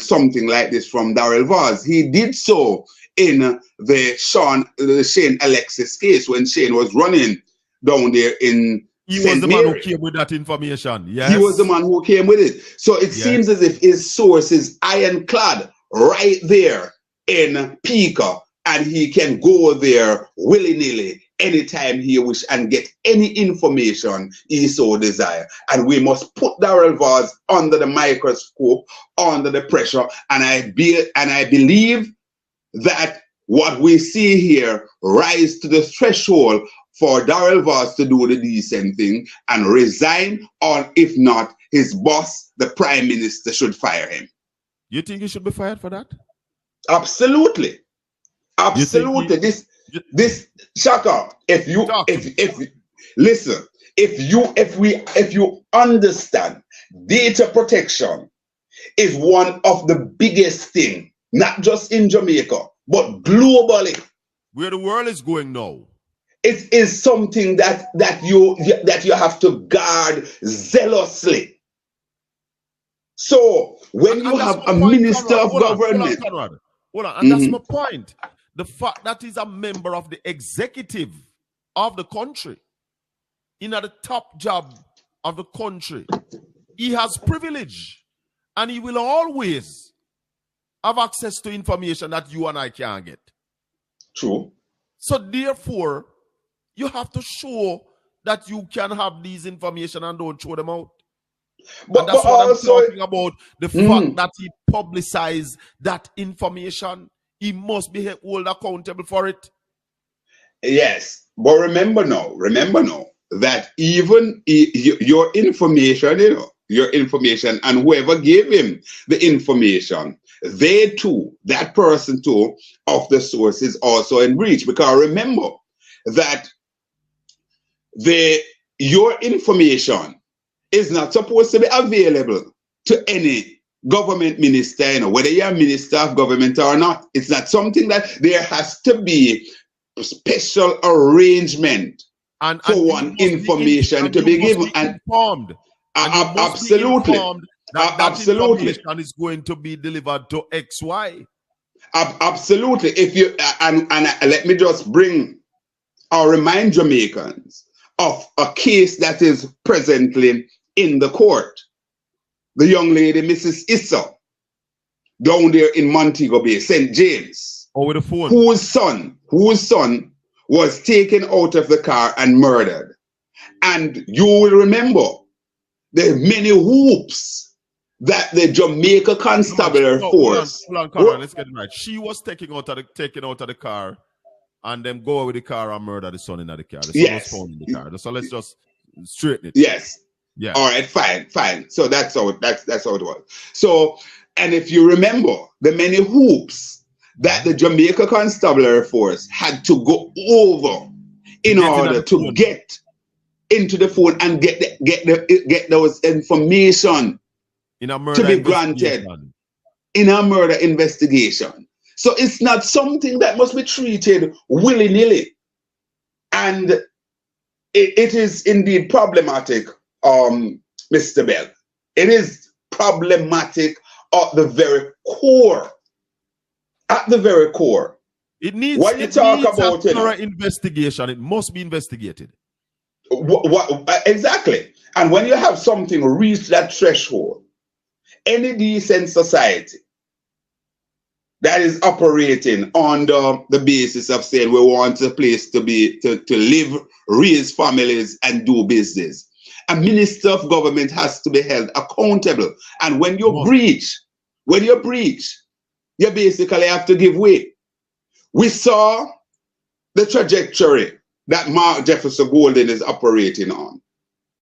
something like this from Darrell Vaz. He did so in the Shane Alexis case when Shane was running down there in He was the man who came with that information. Yes. He was the man who came with it. So it seems as if his source is ironclad right there in Pika, and he can go there willy-nilly anytime he wish and get any information he so desire. And we must put Darrell Vaz under the microscope, under the pressure, and I believe that what we see here rise to the threshold for Darrell Vaz to do the decent thing and resign, or if not, his boss, the Prime Minister, should fire him. You think he should be fired for that? Absolutely. Absolutely. This Shaka, if you understand, data protection is one of the biggest things, not just in Jamaica, but globally. Where the world is going now. It is something that you have to guard zealously. So when you have a minister of government, hold on, and that's my point. The fact that he's a member of the executive of the country, in the top job of the country, he has privilege, and he will always have access to information that you and I can't get. True. So therefore, you have to show that you can have these information and don't throw them out. But that's what I'm talking about. The fact that he publicized that information, he must be held accountable for it. Yes, but remember now that even your information, your information, and whoever gave him the information, they too, that person too, of the source is also in breach. Because remember that your information is not supposed to be available to any government minister, whether you're a minister of government or not. It's not something that there has to be a special arrangement for one information to be given. And absolutely. That information is going to be delivered to XY. Absolutely. If you and let me just bring or remind Jamaicans of a case that is presently in the court. The young lady, Mrs. Issa, down there in Montego Bay, St. James. Oh, with the phone. Whose son was taken out of the car and murdered. And you will remember the many hoops that the Jamaica Constabulary Force. Hold on, let's get it right. She was taken out of the car, and then go with the car and murder the son in the car. The son was found in the car. So let's just straighten it. Yes. Yeah. All right, fine. So that's how it was. So, and if you remember the many hoops that the Jamaica Constabulary Force had to go over in order to get into the phone and get those information to be granted in a murder investigation. So it's not something that must be treated willy-nilly. And it is indeed problematic, Mr. Bell. It is problematic at the very core. At the very core. It needs a thorough investigation. It must be investigated. Exactly. And when you have something reach that threshold, any decent society that is operating on the basis of saying we want a place to live, raise families, and do business, a minister of government has to be held accountable. And when you breach, you basically have to give way. We saw the trajectory that Mark Jefferson Golden is operating on.